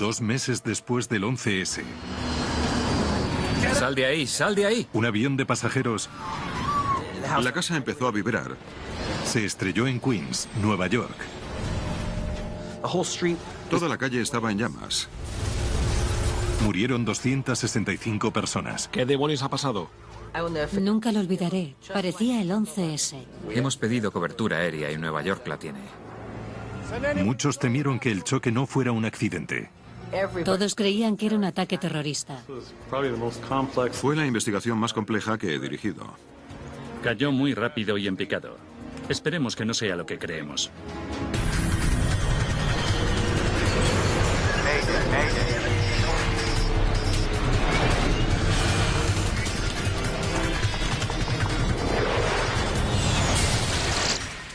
2 meses después del 11S. ¡Sal de ahí! ¡Sal de ahí! Un avión de pasajeros La casa empezó a vibrar. se estrelló en Queens, Nueva York. Toda la calle estaba en llamas. Murieron 265 personas. ¿Qué demonios ha pasado? Nunca lo olvidaré. Parecía el 11S. Hemos pedido cobertura aérea y Nueva York la tiene. Muchos temieron que el choque no fuera un accidente. Todos creían que era un ataque terrorista. Fue la investigación más compleja que he dirigido. Cayó muy rápido y en picado. Esperemos que no sea lo que creemos.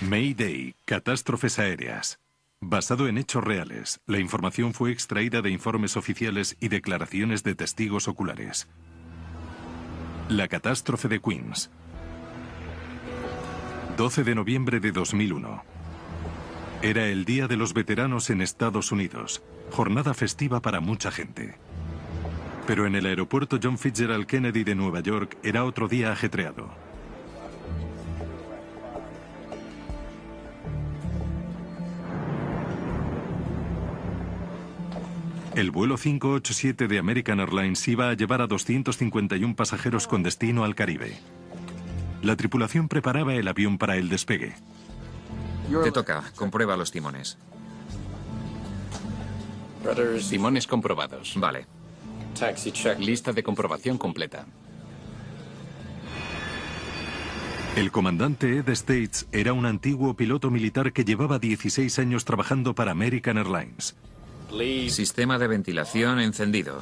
Mayday, catástrofes aéreas. Basado en hechos reales, la información fue extraída de informes oficiales y declaraciones de testigos oculares. La catástrofe de Queens. 12 de noviembre de 2001. Era el Día de los Veteranos en Estados Unidos, jornada festiva para mucha gente. Pero en el aeropuerto John Fitzgerald Kennedy de Nueva York era otro día ajetreado. El vuelo 587 de American Airlines iba a llevar a 251 pasajeros con destino al Caribe. La tripulación preparaba el avión para el despegue. Te toca. Comprueba los timones. Timones comprobados. Vale. Lista de comprobación completa. El comandante Ed States era un antiguo piloto militar que llevaba 16 años trabajando para American Airlines. Sistema de ventilación encendido.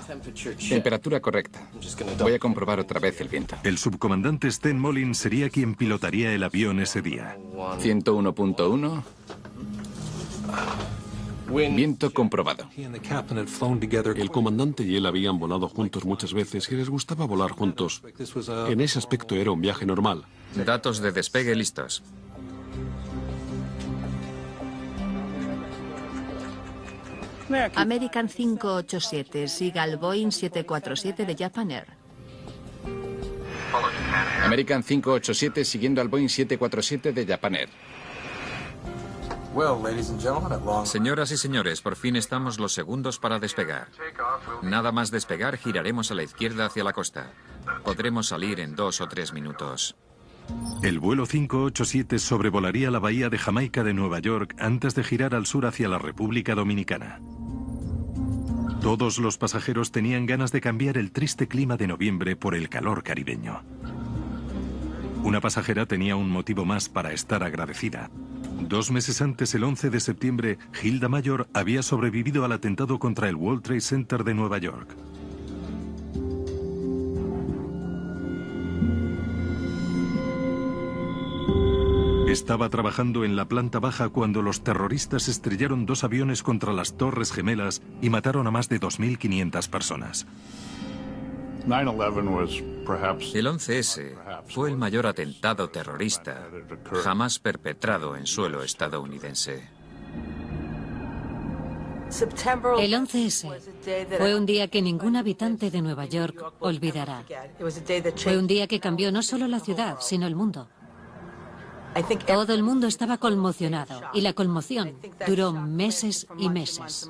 Temperatura correcta. Voy a comprobar otra vez el viento. El subcomandante Sten Mullins sería quien pilotaría el avión ese día. 101.1. Viento comprobado. El comandante y él habían volado juntos muchas veces y les gustaba volar juntos. En ese aspecto era un viaje normal. Datos de despegue listos. American 587 siga al Boeing 747 de Japan Air. American 587 siguiendo al Boeing 747 de Japan Air. Señoras y señores, por fin estamos los segundos para despegar. Nada más despegar, giraremos a la izquierda hacia la costa. Podremos salir en 2 o 3 minutos. El vuelo 587 sobrevolaría la bahía de Jamaica de Nueva York antes de girar al sur hacia la República Dominicana. Todos los pasajeros tenían ganas de cambiar el triste clima de noviembre por el calor caribeño. Una pasajera tenía un motivo más para estar agradecida. 2 meses antes, el 11 de septiembre, Hilda Mayor había sobrevivido al atentado contra el World Trade Center de Nueva York. Estaba trabajando en la planta baja cuando los terroristas estrellaron 2 aviones contra las Torres Gemelas y mataron a más de 2.500 personas. El 11S fue el mayor atentado terrorista jamás perpetrado en suelo estadounidense. El 11S fue un día que ningún habitante de Nueva York olvidará. Fue un día que cambió no solo la ciudad, sino el mundo. Todo el mundo estaba conmocionado y la conmoción duró meses y meses.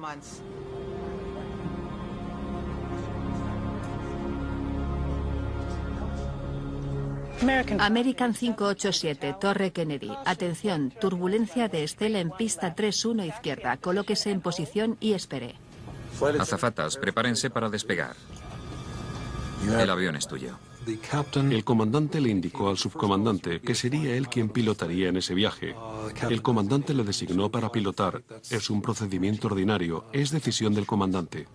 American 587, Torre Kennedy. Atención, turbulencia de estela en pista 31 izquierda. Colóquese en posición y espere. Azafatas, prepárense para despegar. El avión es tuyo. El comandante le indicó al subcomandante que sería él quien pilotaría en ese viaje. El comandante le designó para pilotar. Es un procedimiento ordinario, es decisión del comandante.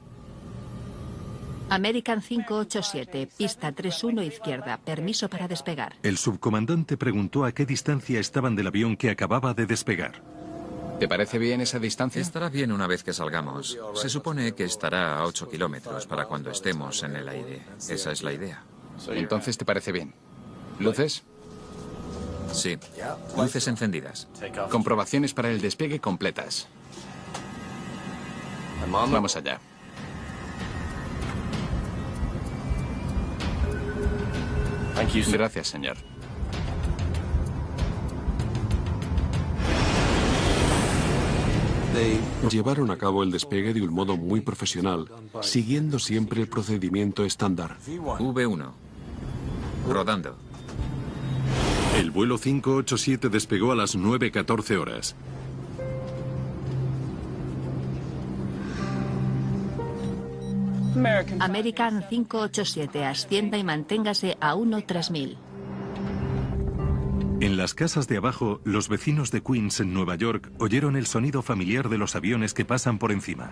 American 587, pista 31 izquierda. Permiso para despegar. El subcomandante preguntó a qué distancia estaban del avión que acababa de despegar. ¿Te parece bien esa distancia? Estará bien una vez que salgamos. Se supone que estará a 8 kilómetros para cuando estemos en el aire. Esa es la idea. Entonces, ¿te parece bien? ¿Luces? Sí, luces encendidas. Comprobaciones para el despegue completas. Vamos allá. Gracias, señor. Llevaron a cabo el despegue de un modo muy profesional, siguiendo siempre el procedimiento estándar. V1. Rodando. El vuelo 587 despegó a las 9:14 horas. American 587, ascienda y manténgase a 1-3000. En las casas de abajo, los vecinos de Queens, en Nueva York, oyeron el sonido familiar de los aviones que pasan por encima.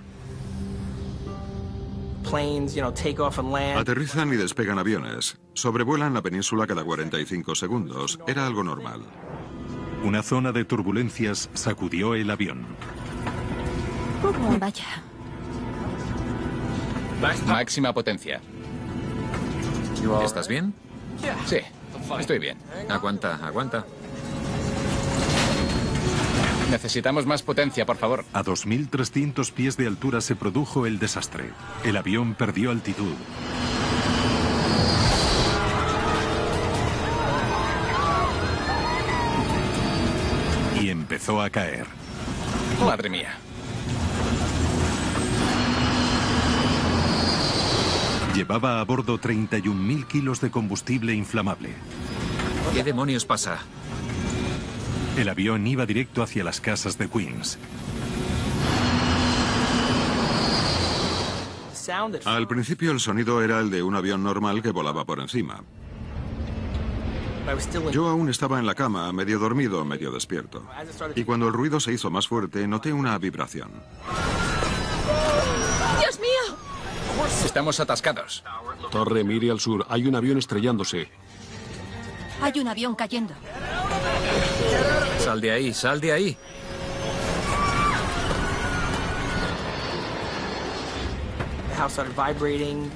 Aterrizan y despegan aviones. Sobrevuelan la península cada 45 segundos. Era algo normal. Una zona de turbulencias sacudió el avión. Vaya. Máxima potencia. ¿Estás bien? Sí, estoy bien. Aguanta, aguanta. Necesitamos más potencia, por favor. A 2.300 pies de altura se produjo el desastre. El avión perdió altitud. Y empezó a caer. Madre mía. Llevaba a bordo 31.000 kilos de combustible inflamable. ¿Qué demonios pasa? El avión iba directo hacia las casas de Queens. Al principio el sonido era el de un avión normal que volaba por encima. Yo aún estaba en la cama, medio dormido, medio despierto. Y cuando el ruido se hizo más fuerte, noté una vibración. ¡Dios mío! Estamos atascados. Torre, mire al sur. Hay un avión estrellándose. Hay un avión cayendo. Sal de ahí, sal de ahí.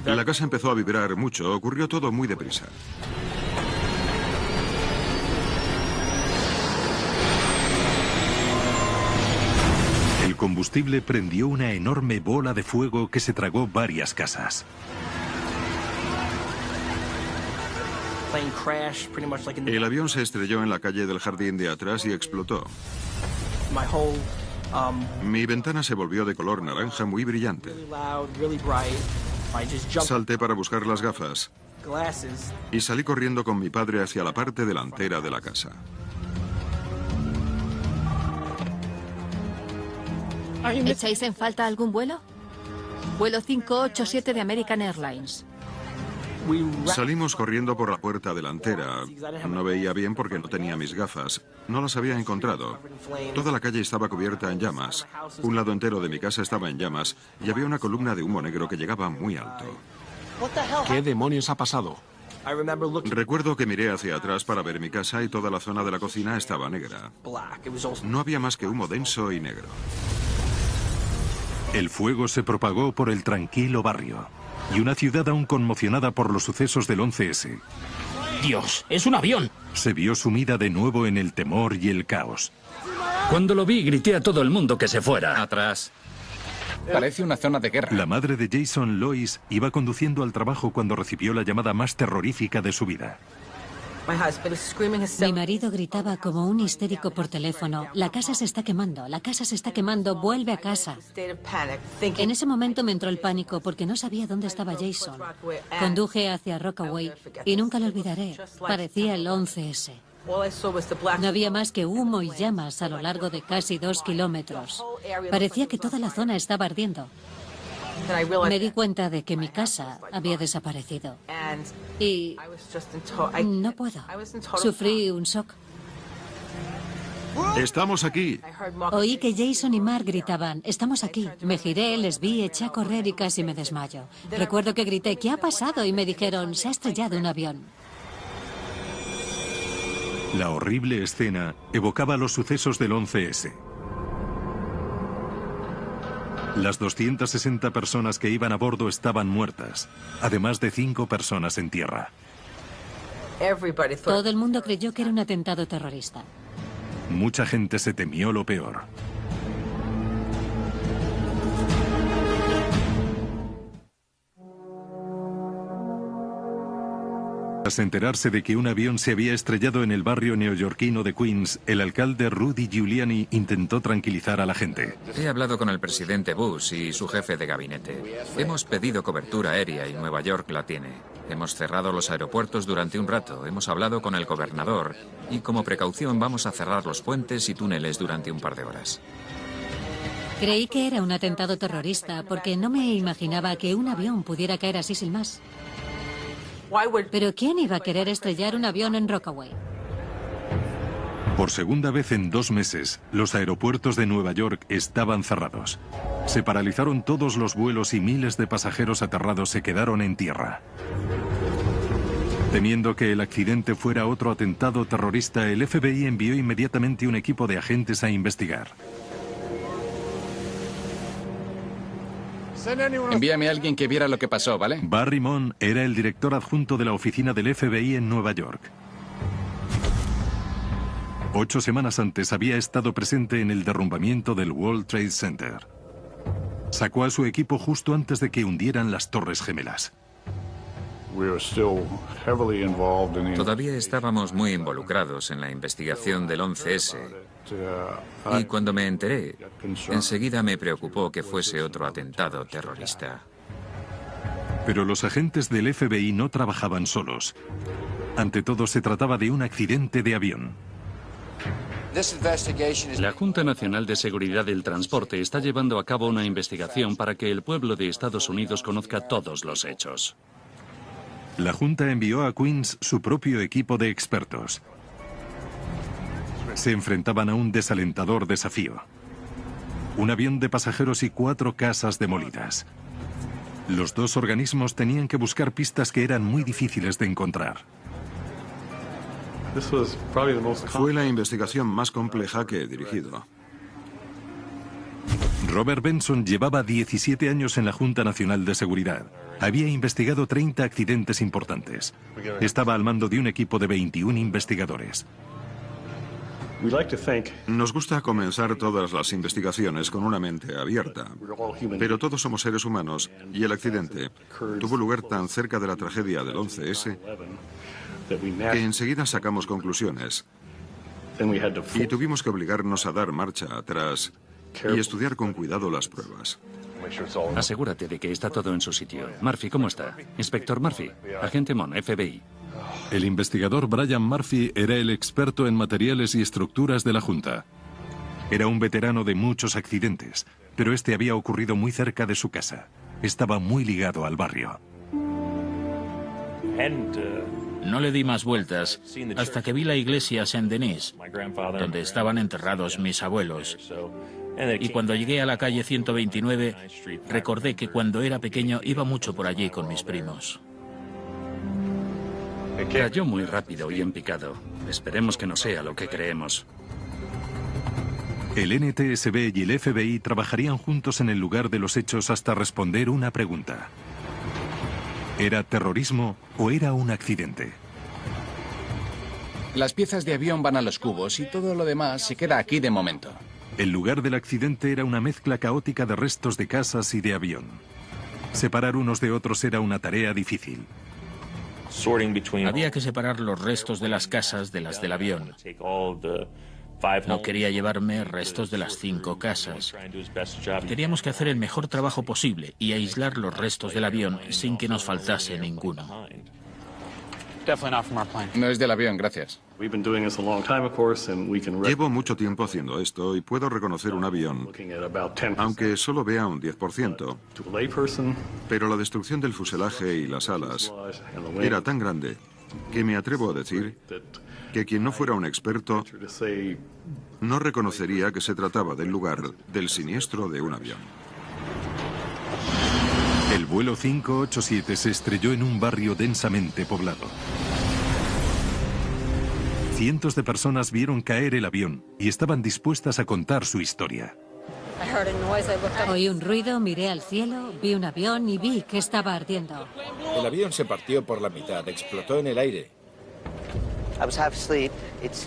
La casa empezó a vibrar mucho, ocurrió todo muy deprisa. El combustible prendió una enorme bola de fuego que se tragó varias casas. El avión se estrelló en la calle del jardín de atrás y explotó. Mi ventana se volvió de color naranja muy brillante. Salté para buscar las gafas y salí corriendo con mi padre hacia la parte delantera de la casa. ¿Echáis en falta algún vuelo? Vuelo 587 de American Airlines. Salimos corriendo por la puerta delantera. No veía bien porque no tenía mis gafas. No las había encontrado. Toda la calle estaba cubierta en llamas. Un lado entero de mi casa estaba en llamas y había una columna de humo negro que llegaba muy alto. ¿Qué demonios ha pasado? Recuerdo que miré hacia atrás para ver mi casa y toda la zona de la cocina estaba negra. No había más que humo denso y negro. El fuego se propagó por el tranquilo barrio y una ciudad aún conmocionada por los sucesos del 11S. ¡Dios! ¡Es un avión! Se vio sumida de nuevo en el temor y el caos. Cuando lo vi, grité a todo el mundo que se fuera. Atrás. Parece una zona de guerra. La madre de Jason, Lois, iba conduciendo al trabajo cuando recibió la llamada más terrorífica de su vida. Mi marido gritaba como un histérico por teléfono: la casa se está quemando, la casa se está quemando, vuelve a casa. En ese momento me entró el pánico porque no sabía dónde estaba Jason. Conduje hacia Rockaway y nunca lo olvidaré. Parecía el 11S. No había más que humo y llamas a lo largo de casi 2 kilómetros. Parecía que toda la zona estaba ardiendo. Me di cuenta de que mi casa había desaparecido. Y no puedo. Sufrí un shock. ¡Estamos aquí! Oí que Jason y Mark gritaban: estamos aquí. Me giré, les vi, eché a correr y casi me desmayo. Recuerdo que grité: ¿qué ha pasado? Y me dijeron: se ha estrellado un avión. La horrible escena evocaba los sucesos del 11S. Las 260 personas que iban a bordo estaban muertas, además de 5 personas en tierra. Todo el mundo creyó que era un atentado terrorista. Mucha gente se temió lo peor. Tras enterarse de que un avión se había estrellado en el barrio neoyorquino de Queens, el alcalde Rudy Giuliani intentó tranquilizar a la gente. He hablado con el presidente Bush y su jefe de gabinete. Hemos pedido cobertura aérea y Nueva York la tiene. Hemos cerrado los aeropuertos durante un rato. Hemos hablado con el gobernador y como precaución vamos a cerrar los puentes y túneles durante un par de horas. Creí que era un atentado terrorista porque no me imaginaba que un avión pudiera caer así sin más. Pero ¿quién iba a querer estrellar un avión en Rockaway? Por segunda vez en 2 meses, los aeropuertos de Nueva York estaban cerrados. Se paralizaron todos los vuelos y miles de pasajeros aterrados se quedaron en tierra. Temiendo que el accidente fuera otro atentado terrorista, el FBI envió inmediatamente un equipo de agentes a investigar. Envíame a alguien que viera lo que pasó, ¿vale? Barry Mon era el director adjunto de la oficina del FBI en Nueva York. 8 semanas antes había estado presente en el derrumbamiento del World Trade Center. Sacó a su equipo justo antes de que hundieran las Torres Gemelas. Todavía estábamos muy involucrados en la investigación del 11S. Y cuando me enteré, enseguida me preocupó que fuese otro atentado terrorista. Pero los agentes del FBI no trabajaban solos. Ante todo, se trataba de un accidente de avión. La Junta Nacional de Seguridad del Transporte está llevando a cabo una investigación para que el pueblo de Estados Unidos conozca todos los hechos. La Junta envió a Queens su propio equipo de expertos. Se enfrentaban a un desalentador desafío. Un avión de pasajeros y 4 casas demolidas. Los 2 organismos tenían que buscar pistas que eran muy difíciles de encontrar. Fue la investigación más compleja que he dirigido. Robert Benson llevaba 17 años en la Junta Nacional de Seguridad. Había investigado 30 accidentes importantes. Estaba al mando de un equipo de 21 investigadores. Nos gusta comenzar todas las investigaciones con una mente abierta, pero todos somos seres humanos y el accidente tuvo lugar tan cerca de la tragedia del 11S que enseguida sacamos conclusiones y tuvimos que obligarnos a dar marcha atrás y estudiar con cuidado las pruebas. Asegúrate de que está todo en su sitio. Murphy, ¿cómo está? Inspector Murphy, agente Mon, FBI. El investigador Brian Murphy era el experto en materiales y estructuras de la Junta. Era un veterano de muchos accidentes, pero este había ocurrido muy cerca de su casa. Estaba muy ligado al barrio. No le di más vueltas hasta que vi la iglesia Saint-Denis, donde estaban enterrados mis abuelos. Y cuando llegué a la calle 129, recordé que cuando era pequeño iba mucho por allí con mis primos. Cayó muy rápido y en picado. Esperemos que no sea lo que creemos. El NTSB y el FBI trabajarían juntos en el lugar de los hechos hasta responder una pregunta. ¿Era terrorismo o era un accidente? Las piezas de avión van a los cubos y todo lo demás se queda aquí de momento. El lugar del accidente era una mezcla caótica de restos de casas y de avión. Separar unos de otros era una tarea difícil. Había que separar los restos de las casas de las del avión. No quería llevarme restos de las 5 casas. Teníamos que hacer el mejor trabajo posible y aislar los restos del avión sin que nos faltase ninguno. No es del avión, gracias. Llevo mucho tiempo haciendo esto y puedo reconocer un avión, aunque solo vea un 10%. Pero la destrucción del fuselaje y las alas era tan grande que me atrevo a decir que quien no fuera un experto no reconocería que se trataba del lugar del siniestro de un avión. El vuelo 587 se estrelló en un barrio densamente poblado. Cientos de personas vieron caer el avión y estaban dispuestas a contar su historia. Oí un ruido, miré al cielo, vi un avión y vi que estaba ardiendo. El avión se partió por la mitad, explotó en el aire.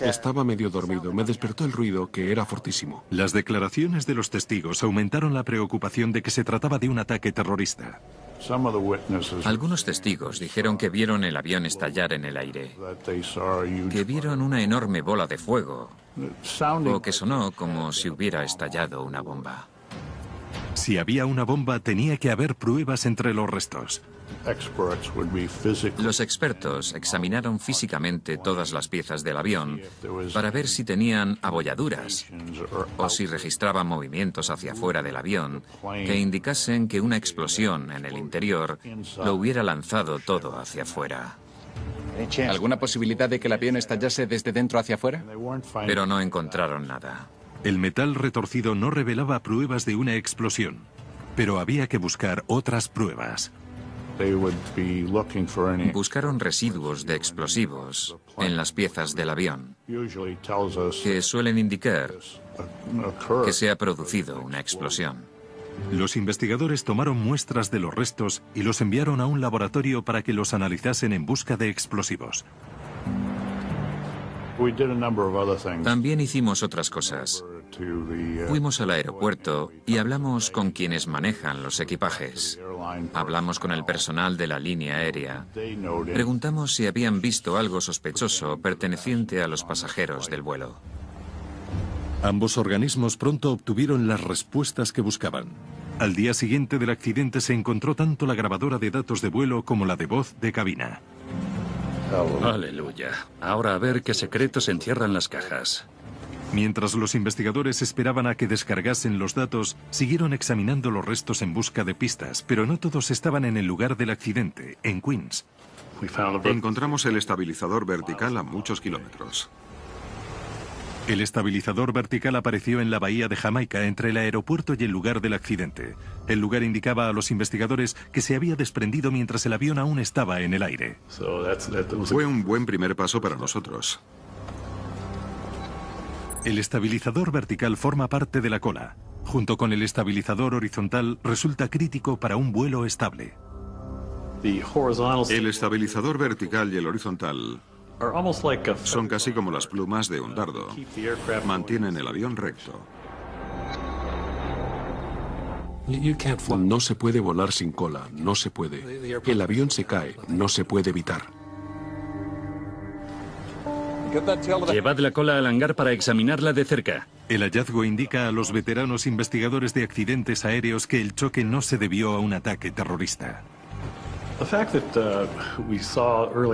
Estaba medio dormido, me despertó el ruido, que era fortísimo. Las declaraciones de los testigos aumentaron la preocupación de que se trataba de un ataque terrorista. Algunos testigos dijeron que vieron el avión estallar en el aire, que vieron una enorme bola de fuego, o que sonó como si hubiera estallado una bomba. Si había una bomba, tenía que haber pruebas entre los restos. Los expertos examinaron físicamente todas las piezas del avión para ver si tenían abolladuras o si registraban movimientos hacia afuera del avión que indicasen que una explosión en el interior lo hubiera lanzado todo hacia afuera. ¿Alguna posibilidad de que el avión estallase desde dentro hacia afuera? Pero no encontraron nada. El metal retorcido no revelaba pruebas de una explosión, pero había que buscar otras pruebas. Buscaron residuos de explosivos en las piezas del avión, que suelen indicar que se ha producido una explosión. Los investigadores tomaron muestras de los restos y los enviaron a un laboratorio para que los analizasen en busca de explosivos. También hicimos otras cosas. Fuimos al aeropuerto y hablamos con quienes manejan los equipajes. Hablamos con el personal de la línea aérea. Preguntamos si habían visto algo sospechoso perteneciente a los pasajeros del vuelo. Ambos organismos pronto obtuvieron las respuestas que buscaban. Al día siguiente del accidente se encontró tanto la grabadora de datos de vuelo como la de voz de cabina. Aleluya. Ahora a ver qué secretos encierran las cajas. Mientras los investigadores esperaban a que descargasen los datos, siguieron examinando los restos en busca de pistas, pero no todos estaban en el lugar del accidente, en Queens. Encontramos el estabilizador vertical a muchos kilómetros. El estabilizador vertical apareció en la bahía de Jamaica, entre el aeropuerto y el lugar del accidente. El lugar indicaba a los investigadores que se había desprendido mientras el avión aún estaba en el aire. Fue un buen primer paso para nosotros. El estabilizador vertical forma parte de la cola. Junto con el estabilizador horizontal, resulta crítico para un vuelo estable. El estabilizador vertical y el horizontal son casi como las plumas de un dardo. Mantienen el avión recto. No se puede volar sin cola, no se puede. El avión se cae, no se puede evitar. Llevad la cola al hangar para examinarla de cerca. El hallazgo indica a los veteranos investigadores de accidentes aéreos que el choque no se debió a un ataque terrorista.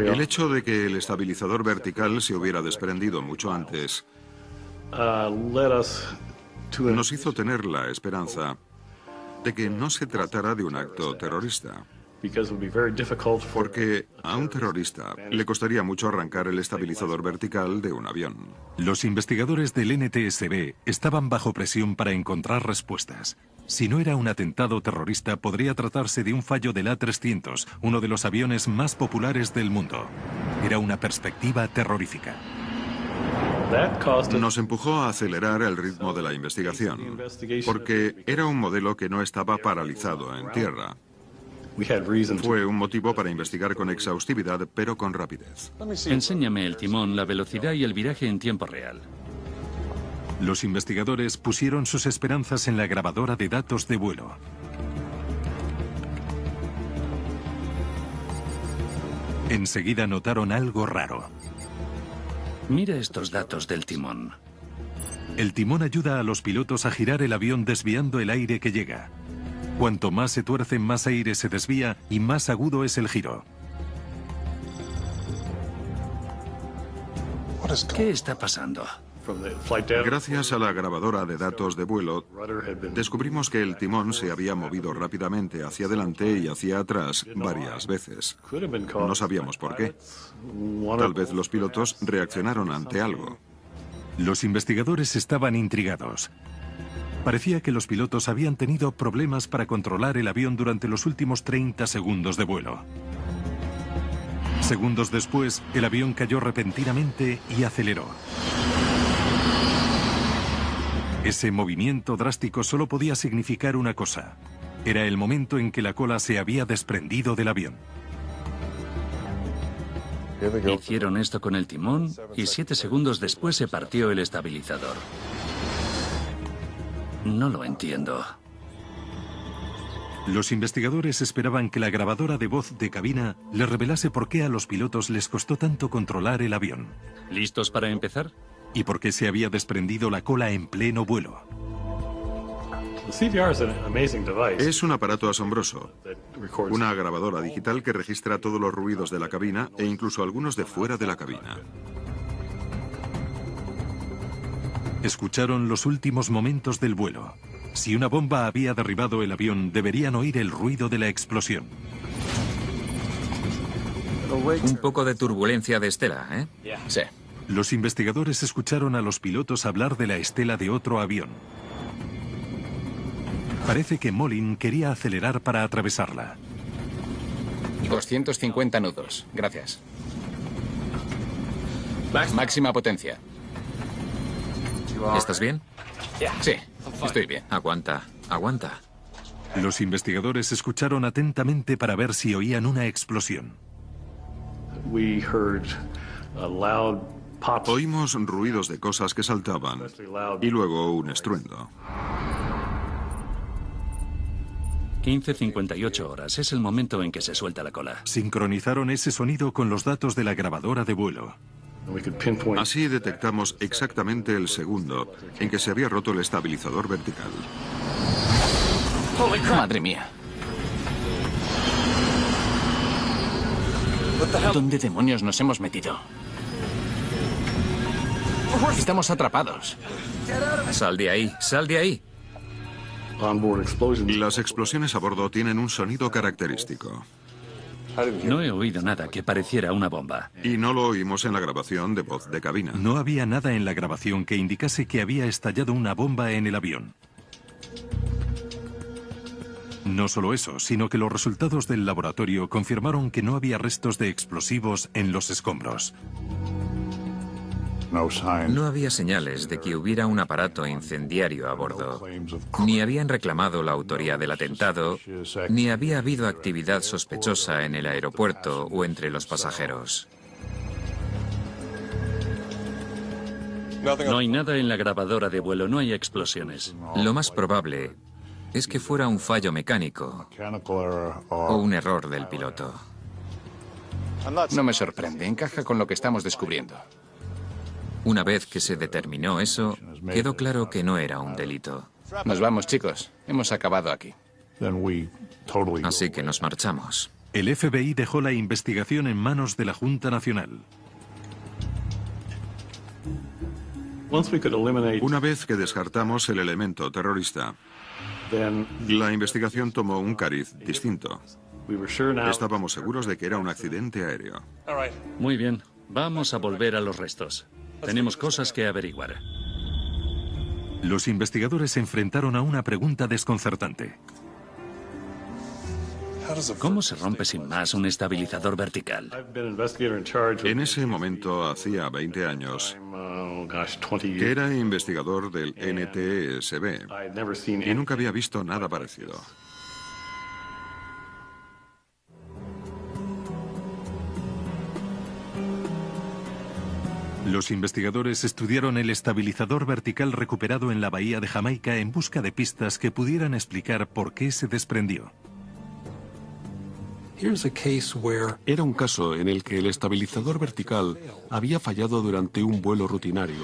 El hecho de que el estabilizador vertical se hubiera desprendido mucho antes nos hizo tener la esperanza de que no se tratara de un acto terrorista. Porque a un terrorista le costaría mucho arrancar el estabilizador vertical de un avión. Los investigadores del NTSB estaban bajo presión para encontrar respuestas. Si no era un atentado terrorista, podría tratarse de un fallo del A-300, uno de los aviones más populares del mundo. Era una perspectiva terrorífica. Nos empujó a acelerar el ritmo de la investigación, porque era un modelo que no estaba paralizado en tierra. Fue un motivo para investigar con exhaustividad, pero con rapidez. Enséñame el timón, la velocidad y el viraje en tiempo real. Los investigadores pusieron sus esperanzas en la grabadora de datos de vuelo. Enseguida notaron algo raro. Mira estos datos del timón. El timón ayuda a los pilotos a girar el avión desviando el aire que llega. Cuanto más se tuerce, más aire se desvía y más agudo es el giro. ¿Qué está pasando? Gracias a la grabadora de datos de vuelo, descubrimos que el timón se había movido rápidamente hacia adelante y hacia atrás varias veces. No sabíamos por qué. Tal vez los pilotos reaccionaron ante algo. Los investigadores estaban intrigados. Parecía que los pilotos habían tenido problemas para controlar el avión durante los últimos 30 segundos de vuelo. Segundos después, el avión cayó repentinamente y aceleró. Ese movimiento drástico solo podía significar una cosa. Era el momento en que la cola se había desprendido del avión. Hicieron esto con el timón y 7 segundos después se partió el estabilizador. No lo entiendo. Los investigadores esperaban que la grabadora de voz de cabina les revelase por qué a los pilotos les costó tanto controlar el avión. ¿Listos para empezar? Y por qué se había desprendido la cola en pleno vuelo. Es un aparato asombroso. Una grabadora digital que registra todos los ruidos de la cabina e incluso algunos de fuera de la cabina. Escucharon los últimos momentos del vuelo. Si una bomba había derribado el avión, deberían oír el ruido de la explosión. Un poco de turbulencia de estela, ¿eh? Sí. Los investigadores escucharon a los pilotos hablar de la estela de otro avión. Parece que Molin quería acelerar para atravesarla. 250 nudos. Gracias. Máxima potencia. ¿Estás bien? Sí, estoy bien. Aguanta, aguanta. Los investigadores escucharon atentamente para ver si oían una explosión. Oímos ruidos de cosas que saltaban y luego un estruendo. 15:58 horas. Es el momento en que se suelta la cola. Sincronizaron ese sonido con los datos de la grabadora de vuelo. Así detectamos exactamente el segundo en que se había roto el estabilizador vertical. Madre mía. ¿Dónde demonios nos hemos metido? Estamos atrapados. Sal de ahí, sal de ahí. Las explosiones a bordo tienen un sonido característico. No he oído nada que pareciera una bomba. Y no lo oímos en la grabación de voz de cabina. No había nada en la grabación que indicase que había estallado una bomba en el avión. No solo eso, sino que los resultados del laboratorio confirmaron que no había restos de explosivos en los escombros. No había señales de que hubiera un aparato incendiario a bordo. Ni habían reclamado la autoría del atentado, ni había habido actividad sospechosa en el aeropuerto o entre los pasajeros. No hay nada en la grabadora de vuelo, no hay explosiones. Lo más probable es que fuera un fallo mecánico o un error del piloto. No me sorprende, encaja con lo que estamos descubriendo. Una vez que se determinó eso, quedó claro que no era un delito. Nos vamos, chicos. Hemos acabado aquí. Así que nos marchamos. El FBI dejó la investigación en manos de la Junta Nacional. Una vez que descartamos el elemento terrorista, la investigación tomó un cariz distinto. Estábamos seguros de que era un accidente aéreo. Muy bien, vamos a volver a los restos. Tenemos cosas que averiguar. Los investigadores se enfrentaron a una pregunta desconcertante. ¿Cómo se rompe sin más un estabilizador vertical? En ese momento, hacía 20 años, que era investigador del NTSB y nunca había visto nada parecido. Los investigadores estudiaron el estabilizador vertical recuperado en la bahía de Jamaica en busca de pistas que pudieran explicar por qué se desprendió. Era un caso en el que el estabilizador vertical había fallado durante un vuelo rutinario.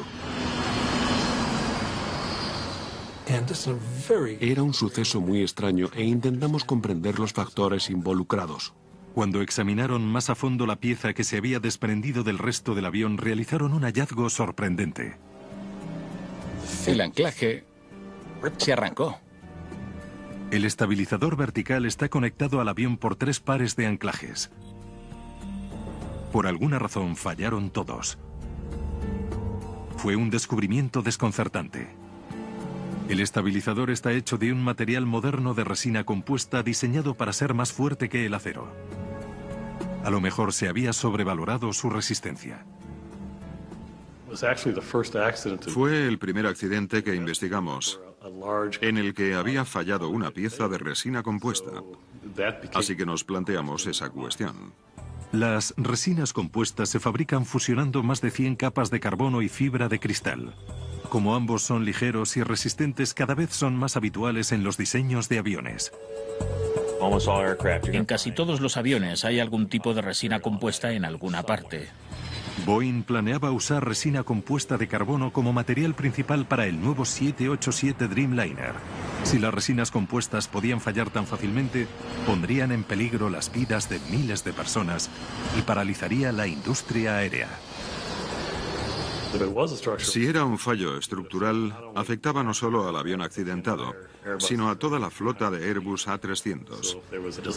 Era un suceso muy extraño e intentamos comprender los factores involucrados. Cuando examinaron más a fondo la pieza que se había desprendido del resto del avión, realizaron un hallazgo sorprendente. El anclaje se arrancó. El estabilizador vertical está conectado al avión por 3 pares de anclajes. Por alguna razón fallaron todos. Fue un descubrimiento desconcertante. El estabilizador está hecho de un material moderno de resina compuesta diseñado para ser más fuerte que el acero. A lo mejor se había sobrevalorado su resistencia. Fue el primer accidente que investigamos, en el que había fallado una pieza de resina compuesta. Así que nos planteamos esa cuestión. Las resinas compuestas se fabrican fusionando más de 100 capas de carbono y fibra de cristal. Como ambos son ligeros y resistentes, cada vez son más habituales en los diseños de aviones. En casi todos los aviones hay algún tipo de resina compuesta en alguna parte. Boeing planeaba usar resina compuesta de carbono como material principal para el nuevo 787 Dreamliner. Si las resinas compuestas podían fallar tan fácilmente, pondrían en peligro las vidas de miles de personas y paralizaría la industria aérea. Si era un fallo estructural, afectaba no solo al avión accidentado, sino a toda la flota de Airbus A300.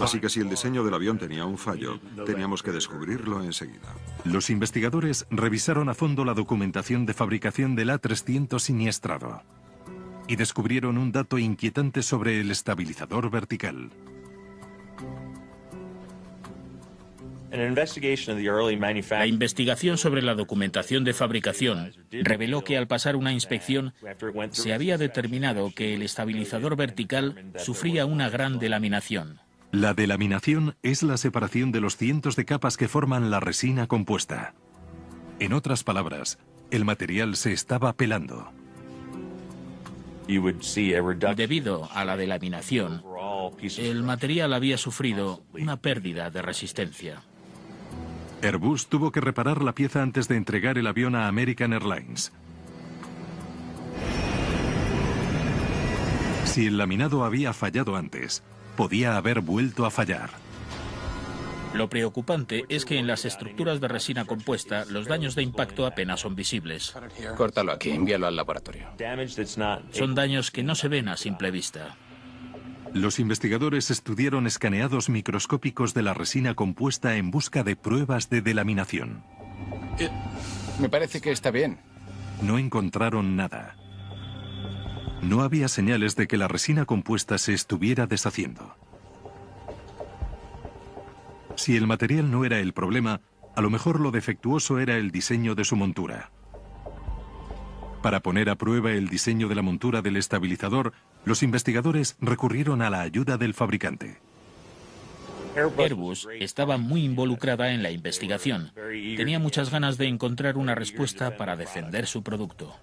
Así que si el diseño del avión tenía un fallo, teníamos que descubrirlo enseguida. Los investigadores revisaron a fondo la documentación de fabricación del A300 siniestrado y descubrieron un dato inquietante sobre el estabilizador vertical. La investigación sobre la documentación de fabricación reveló que al pasar una inspección se había determinado que el estabilizador vertical sufría una gran delaminación. La delaminación es la separación de los cientos de capas que forman la resina compuesta. En otras palabras, el material se estaba pelando. Debido a la delaminación, el material había sufrido una pérdida de resistencia. Airbus tuvo que reparar la pieza antes de entregar el avión a American Airlines. Si el laminado había fallado antes, podía haber vuelto a fallar. Lo preocupante es que en las estructuras de resina compuesta los daños de impacto apenas son visibles. Córtalo aquí, envíalo al laboratorio. Son daños que no se ven a simple vista. Los investigadores estudiaron escaneados microscópicos de la resina compuesta en busca de pruebas de delaminación. Me parece que está bien. No encontraron nada. No había señales de que la resina compuesta se estuviera deshaciendo. Si el material no era el problema, a lo mejor lo defectuoso era el diseño de su montura. Para poner a prueba el diseño de la montura del estabilizador, los investigadores recurrieron a la ayuda del fabricante. Airbus estaba muy involucrada en la investigación. Tenía muchas ganas de encontrar una respuesta para defender su producto.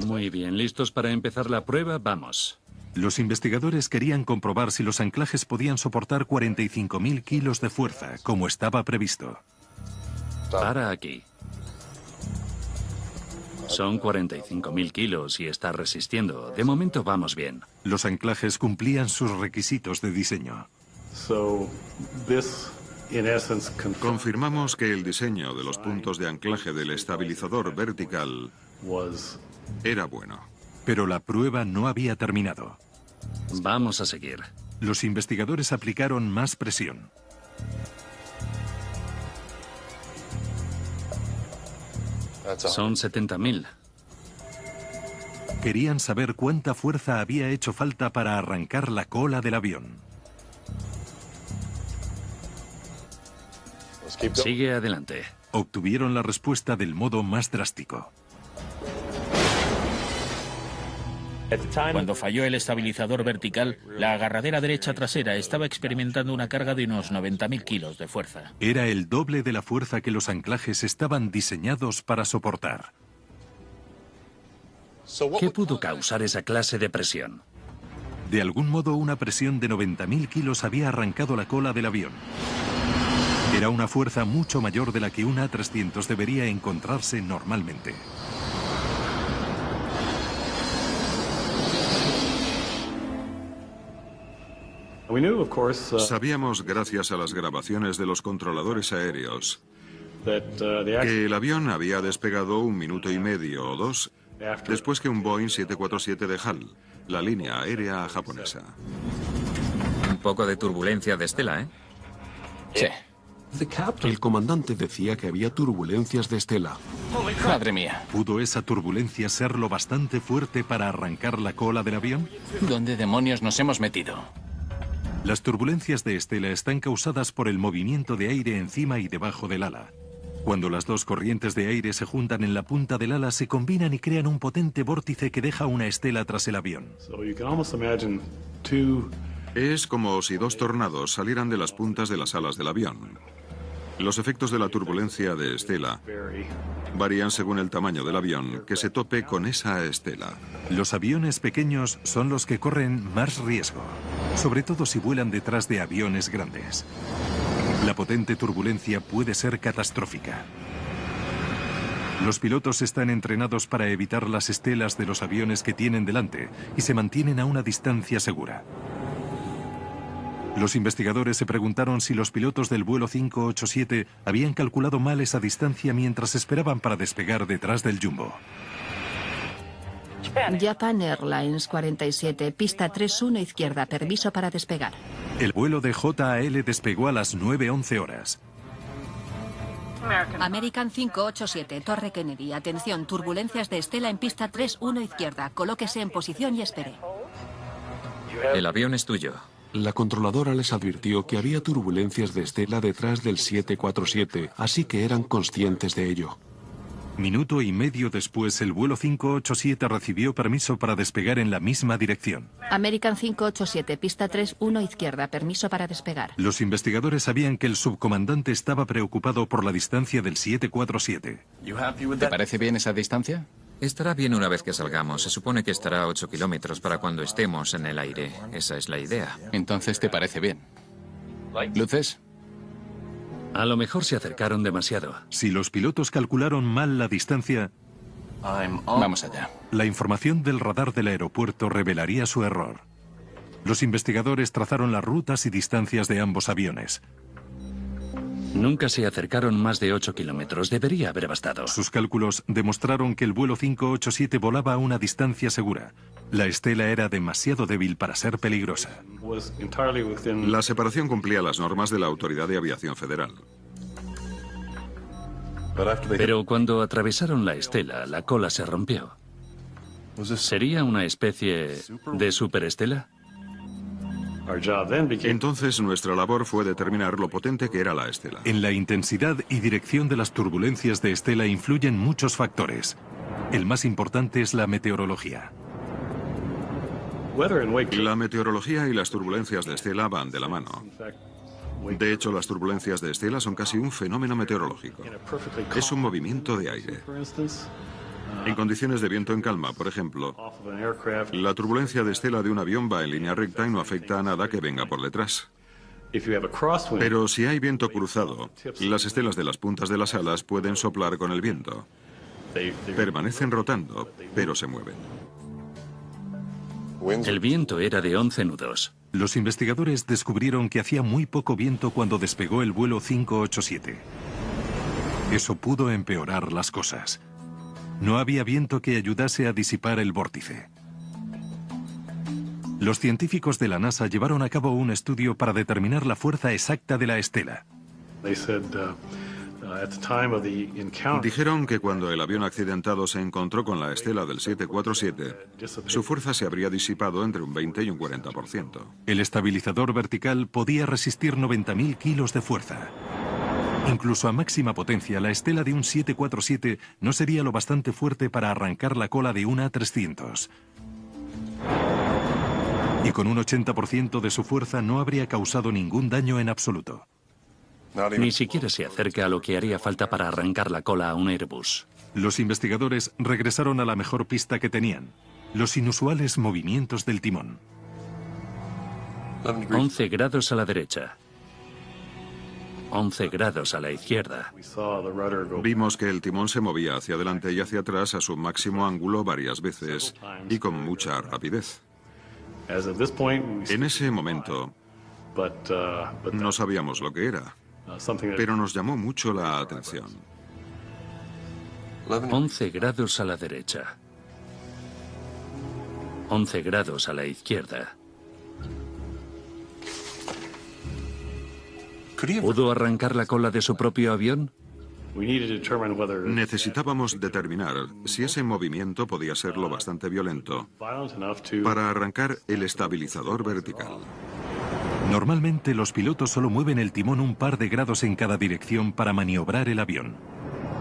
Muy bien, ¿listos para empezar la prueba? Vamos. Los investigadores querían comprobar si los anclajes podían soportar 45.000 kilos de fuerza, como estaba previsto. Para aquí. Son 45.000 kilos y está resistiendo. De momento vamos bien. Los anclajes cumplían sus requisitos de diseño. Confirmamos que el diseño de los puntos de anclaje del estabilizador vertical era bueno. Pero la prueba no había terminado. Vamos a seguir. Los investigadores aplicaron más presión. Son 70.000. Querían saber cuánta fuerza había hecho falta para arrancar la cola del avión. Sigue adelante. Obtuvieron la respuesta del modo más drástico. Cuando falló el estabilizador vertical, la agarradera derecha trasera estaba experimentando una carga de unos 90.000 kilos de fuerza. Era el doble de la fuerza que los anclajes estaban diseñados para soportar. ¿Qué pudo causar esa clase de presión? De algún modo, una presión de 90.000 kilos había arrancado la cola del avión. Era una fuerza mucho mayor de la que un A300 debería encontrarse normalmente. Sabíamos, gracias a las grabaciones de los controladores aéreos, que el avión había despegado 1 minuto y medio o 2 después que un Boeing 747 de HAL, la línea aérea japonesa. Un poco de turbulencia de Stella, ¿eh? Sí. El comandante decía que había turbulencias de Stella. Madre mía. ¿Pudo esa turbulencia ser lo bastante fuerte para arrancar la cola del avión? ¿Dónde demonios nos hemos metido? Las turbulencias de Stella están causadas por el movimiento de aire encima y debajo del ala. Cuando las dos corrientes de aire se juntan en la punta del ala, se combinan y crean un potente vórtice que deja una estela tras el avión. Es como si 2 tornados salieran de las puntas de las alas del avión. Los efectos de la turbulencia de estela varían según el tamaño del avión que se tope con esa estela. Los aviones pequeños son los que corren más riesgo. sobre todo si vuelan detrás de aviones grandes. La potente turbulencia puede ser catastrófica. Los pilotos están entrenados para evitar las estelas de los aviones que tienen delante y se mantienen a una distancia segura. Los investigadores se preguntaron si los pilotos del vuelo 587 habían calculado mal esa distancia mientras esperaban para despegar detrás del Jumbo. Japan Airlines 47, pista 31 izquierda, permiso para despegar. El vuelo de JAL despegó a las 9:11 horas. American 587, Torre Kennedy, atención, turbulencias de estela en pista 31 izquierda, colóquese en posición y espere. El avión es tuyo. La controladora les advirtió que había turbulencias de estela detrás del 747, así que eran conscientes de ello. Minuto y medio después, el vuelo 587 recibió permiso para despegar en la misma dirección. American 587, pista 31 izquierda, permiso para despegar. Los investigadores sabían que el subcomandante estaba preocupado por la distancia del 747. ¿Te parece bien esa distancia? Estará bien una vez que salgamos. Se supone que estará a 8 kilómetros para cuando estemos en el aire. Esa es la idea. Entonces te parece bien. ¿Luces? A lo mejor se acercaron demasiado. Si los pilotos calcularon mal la distancia, Vamos allá. la información del radar del aeropuerto revelaría su error. Los investigadores trazaron las rutas y distancias de ambos aviones. Nunca se acercaron más de 8 kilómetros. Debería haber bastado. Sus cálculos demostraron que el vuelo 587 volaba a una distancia segura. La estela era demasiado débil para ser peligrosa. La separación cumplía las normas de la Autoridad de Aviación Federal. Pero cuando atravesaron la estela, la cola se rompió. ¿Sería una especie de superestela? Entonces nuestra labor fue determinar lo potente que era la estela. En la intensidad y dirección de las turbulencias de estela influyen muchos factores. El más importante es la meteorología. La meteorología y las turbulencias de estela van de la mano. De hecho, las turbulencias de estela son casi un fenómeno meteorológico. Es un movimiento de aire. En condiciones de viento en calma, por ejemplo, la turbulencia de estela de un avión va en línea recta y no afecta a nada que venga por detrás. Pero si hay viento cruzado, las estelas de las puntas de las alas pueden soplar con el viento. Permanecen rotando, pero se mueven. El viento era de 11 nudos. Los investigadores descubrieron que hacía muy poco viento cuando despegó el vuelo 587. Eso pudo empeorar las cosas. No había viento que ayudase a disipar el vórtice. Los científicos de la NASA llevaron a cabo un estudio para determinar la fuerza exacta de la estela. Dijeron que cuando el avión accidentado se encontró con la estela del 747, su fuerza se habría disipado entre un 20 y un 40%. El estabilizador vertical podía resistir 90.000 kilos de fuerza. Incluso a máxima potencia, la estela de un 747 no sería lo bastante fuerte para arrancar la cola de un A300. Y con un 80% de su fuerza no habría causado ningún daño en absoluto. Ni siquiera se acerca a lo que haría falta para arrancar la cola a un Airbus. Los investigadores regresaron a la mejor pista que tenían: los inusuales movimientos del timón. 11 grados a la derecha. 11 grados a la izquierda. Vimos que el timón se movía hacia adelante y hacia atrás a su máximo ángulo varias veces y con mucha rapidez. En ese momento no sabíamos lo que era, pero nos llamó mucho la atención. 11 grados a la derecha. 11 grados a la izquierda. ¿Pudo arrancar la cola de su propio avión? Necesitábamos determinar si ese movimiento podía ser lo bastante violento para arrancar el estabilizador vertical. Normalmente los pilotos solo mueven el timón un par de grados en cada dirección para maniobrar el avión.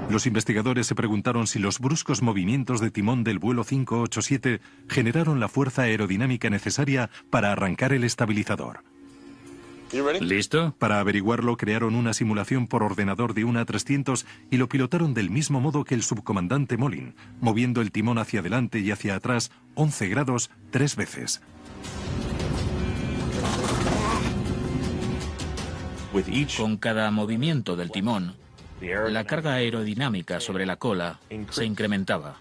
Los investigadores se preguntaron si los bruscos movimientos de timón del vuelo 587 generaron la fuerza aerodinámica necesaria para arrancar el estabilizador. ¿Listo? Para averiguarlo, crearon una simulación por ordenador de un A300 y lo pilotaron del mismo modo que el subcomandante Molin, moviendo el timón hacia adelante y hacia atrás 11 grados 3 veces. Con cada movimiento del timón, la carga aerodinámica sobre la cola se incrementaba.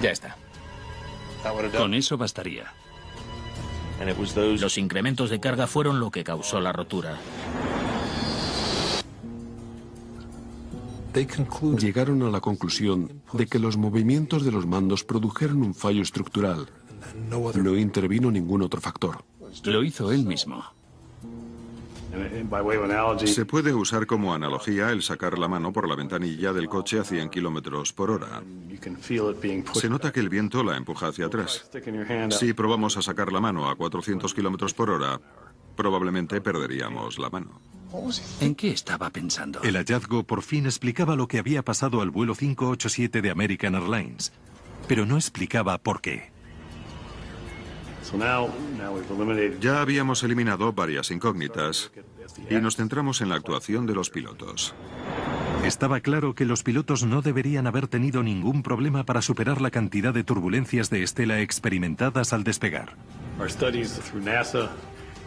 Ya está. Con eso bastaría. Los incrementos de carga fueron lo que causó la rotura. Llegaron a la conclusión de que los movimientos de los mandos produjeron un fallo estructural. No intervino ningún otro factor. Lo hizo él mismo. Se puede usar como analogía el sacar la mano por la ventanilla del coche a 100 kilómetros por hora. Se nota que el viento la empuja hacia atrás. Si probamos a sacar la mano a 400 kilómetros por hora, probablemente perderíamos la mano. ¿En qué estaba pensando? El hallazgo por fin explicaba lo que había pasado al vuelo 587 de American Airlines, pero no explicaba por qué. Ya habíamos eliminado varias incógnitas y nos centramos en la actuación de los pilotos. Estaba claro que los pilotos no deberían haber tenido ningún problema para superar la cantidad de turbulencias de estela experimentadas al despegar.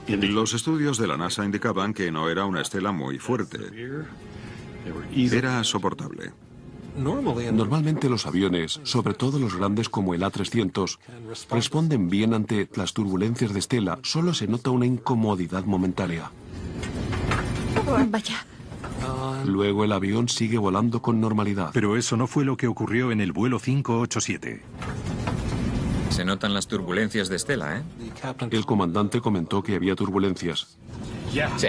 Los estudios de la NASA indicaban que no era una estela muy fuerte. Era soportable. Normalmente los aviones, sobre todo los grandes como el A300, responden bien ante las turbulencias de estela. Solo se nota una incomodidad momentánea. Vaya. Luego el avión sigue volando con normalidad. Pero eso no fue lo que ocurrió en el vuelo 587. Se notan las turbulencias de estela, ¿eh? El comandante comentó que había turbulencias. Sí.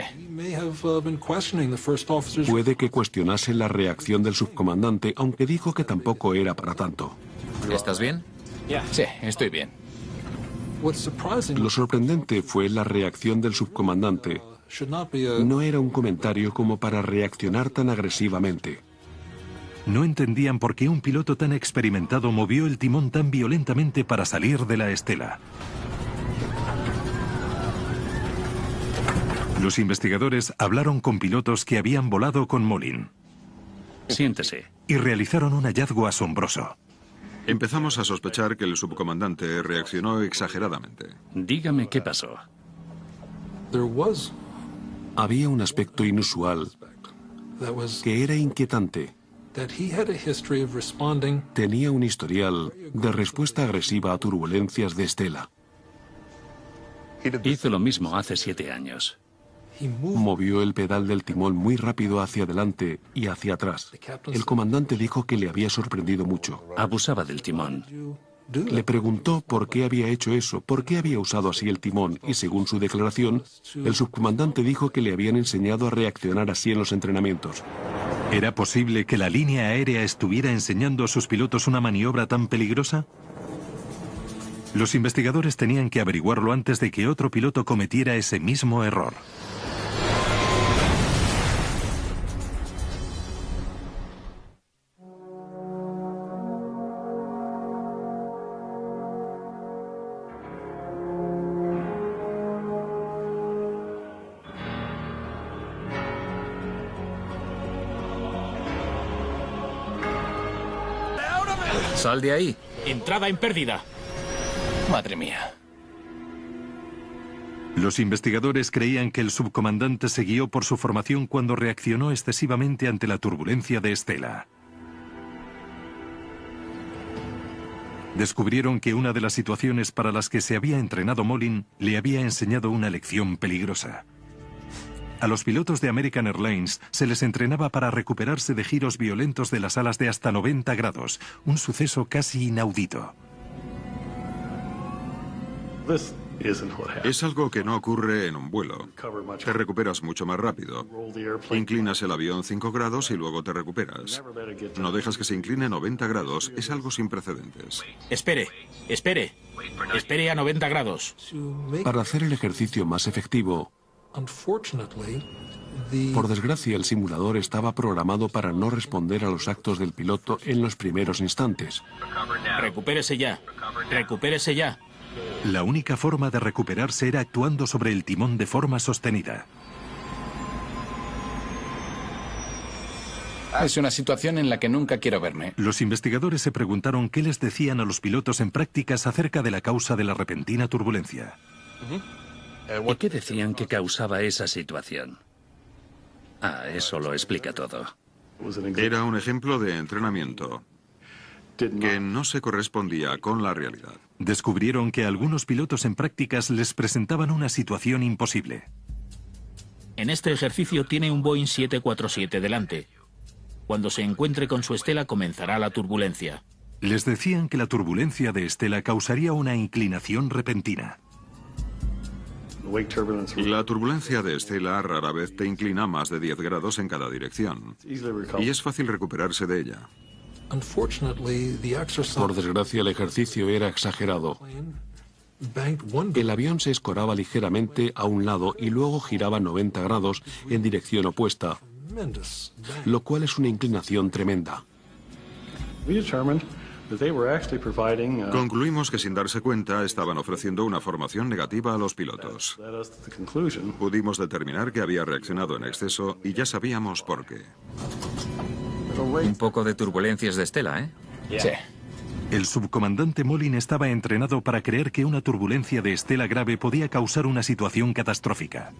Puede que cuestionase la reacción del subcomandante, aunque dijo que tampoco era para tanto. ¿Estás bien? Sí, estoy bien. Lo sorprendente fue la reacción del subcomandante. No era un comentario como para reaccionar tan agresivamente. No entendían por qué un piloto tan experimentado movió el timón tan violentamente para salir de la estela. Los investigadores hablaron con pilotos que habían volado con Molin. Siéntese. Y realizaron un hallazgo asombroso. Empezamos a sospechar que el subcomandante reaccionó exageradamente. Dígame qué pasó. Había un aspecto inusual que era inquietante. Tenía un historial de respuesta agresiva a turbulencias de estela. Hizo lo mismo hace 7 años. Movió el pedal del timón muy rápido hacia adelante y hacia atrás. El comandante dijo que le había sorprendido mucho. Abusaba del timón. Le preguntó por qué había hecho eso, por qué había usado así el timón, y según su declaración, el subcomandante dijo que le habían enseñado a reaccionar así en los entrenamientos. ¿Era posible que la línea aérea estuviera enseñando a sus pilotos una maniobra tan peligrosa? Los investigadores tenían que averiguarlo antes de que otro piloto cometiera ese mismo error. Sal de ahí. Entrada en pérdida. Madre mía. Los investigadores creían que el subcomandante se guió por su formación cuando reaccionó excesivamente ante la turbulencia de estela. Descubrieron que una de las situaciones para las que se había entrenado Molin le había enseñado una lección peligrosa. A los pilotos de American Airlines se les entrenaba para recuperarse de giros violentos de las alas de hasta 90 grados, un suceso casi inaudito. Es algo que no ocurre en un vuelo. Te recuperas mucho más rápido. Inclinas el avión 5 grados y luego te recuperas. No dejas que se incline 90 grados. Es algo sin precedentes. Espere, espere. Espere a 90 grados. Para hacer el ejercicio más efectivo, por desgracia, el simulador estaba programado para no responder a los actos del piloto en los primeros instantes. Recupérese ya. Recupérese ya. La única forma de recuperarse era actuando sobre el timón de forma sostenida. Es una situación en la que nunca quiero verme. Los investigadores se preguntaron qué les decían a los pilotos en prácticas acerca de la causa de la repentina turbulencia. ¿Y qué decían que causaba esa situación? Eso lo explica todo. Era un ejemplo de entrenamiento que no se correspondía con la realidad. Descubrieron que a algunos pilotos en prácticas les presentaban una situación imposible. En este ejercicio tiene un Boeing 747 delante. Cuando se encuentre con su estela comenzará la turbulencia. Les decían que la turbulencia de estela causaría una inclinación repentina. La turbulencia de estela rara vez te inclina más de 10 grados en cada dirección y es fácil recuperarse de ella. Por desgracia, el ejercicio era exagerado. El avión se escoraba ligeramente a un lado y luego giraba 90 grados en dirección opuesta, lo cual es una inclinación tremenda. Concluimos que sin darse cuenta estaban ofreciendo una formación negativa a los pilotos. Pudimos determinar que había reaccionado en exceso y ya sabíamos por qué. Un poco de turbulencias de estela, ¿eh? Sí. El subcomandante Molin estaba entrenado para creer que una turbulencia de estela grave podía causar una situación catastrófica.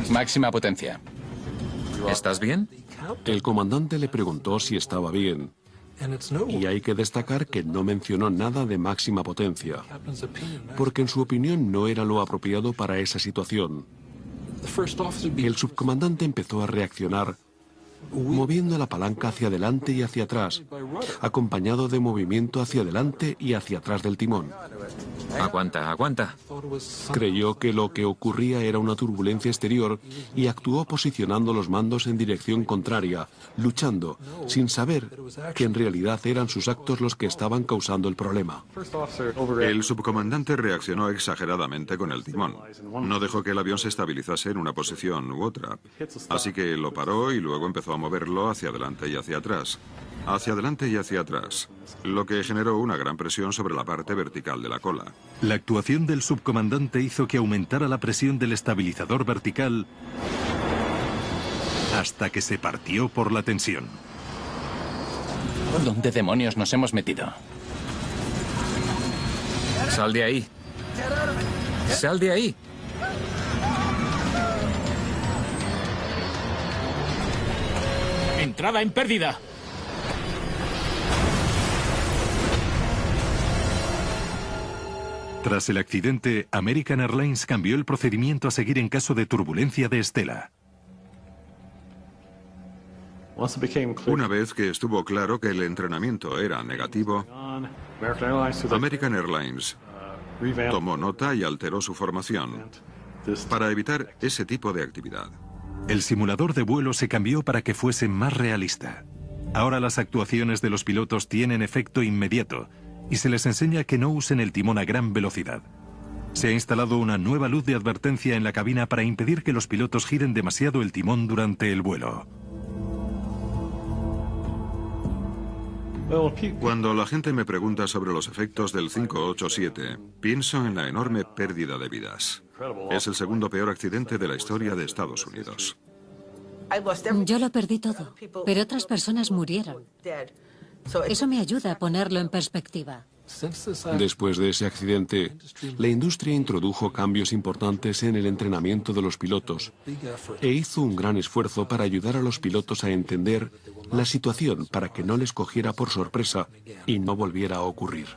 Máxima potencia. ¿Estás bien? El comandante le preguntó si estaba bien. Y hay que destacar que no mencionó nada de máxima potencia, porque en su opinión no era lo apropiado para esa situación. El subcomandante empezó a reaccionar moviendo la palanca hacia adelante y hacia atrás, acompañado de movimiento hacia adelante y hacia atrás del timón. Aguanta, aguanta. Creyó que lo que ocurría era una turbulencia exterior y actuó posicionando los mandos en dirección contraria, luchando, sin saber que en realidad eran sus actos los que estaban causando el problema. El subcomandante reaccionó exageradamente con el timón. No dejó que el avión se estabilizase en una posición u otra. Así que lo paró y luego empezó a moverlo hacia adelante y hacia atrás. Hacia adelante y hacia atrás, lo que generó una gran presión sobre la parte vertical de la cola. La actuación del subcomandante hizo que aumentara la presión del estabilizador vertical hasta que se partió por la tensión. ¿Dónde demonios nos hemos metido? Sal de ahí. Sal de ahí. Entrada en pérdida. Tras el accidente, American Airlines cambió el procedimiento a seguir en caso de turbulencia de estela. Una vez que estuvo claro que el entrenamiento era negativo, American Airlines tomó nota y alteró su formación para evitar ese tipo de actividad. El simulador de vuelo se cambió para que fuese más realista. Ahora las actuaciones de los pilotos tienen efecto inmediato y se les enseña que no usen el timón a gran velocidad. Se ha instalado una nueva luz de advertencia en la cabina para impedir que los pilotos giren demasiado el timón durante el vuelo. Cuando la gente me pregunta sobre los efectos del 587, pienso en la enorme pérdida de vidas. Es el segundo peor accidente de la historia de Estados Unidos. Yo lo perdí todo, pero otras personas murieron. Eso me ayuda a ponerlo en perspectiva. Después de ese accidente, la industria introdujo cambios importantes en el entrenamiento de los pilotos e hizo un gran esfuerzo para ayudar a los pilotos a entender la situación para que no les cogiera por sorpresa y no volviera a ocurrir.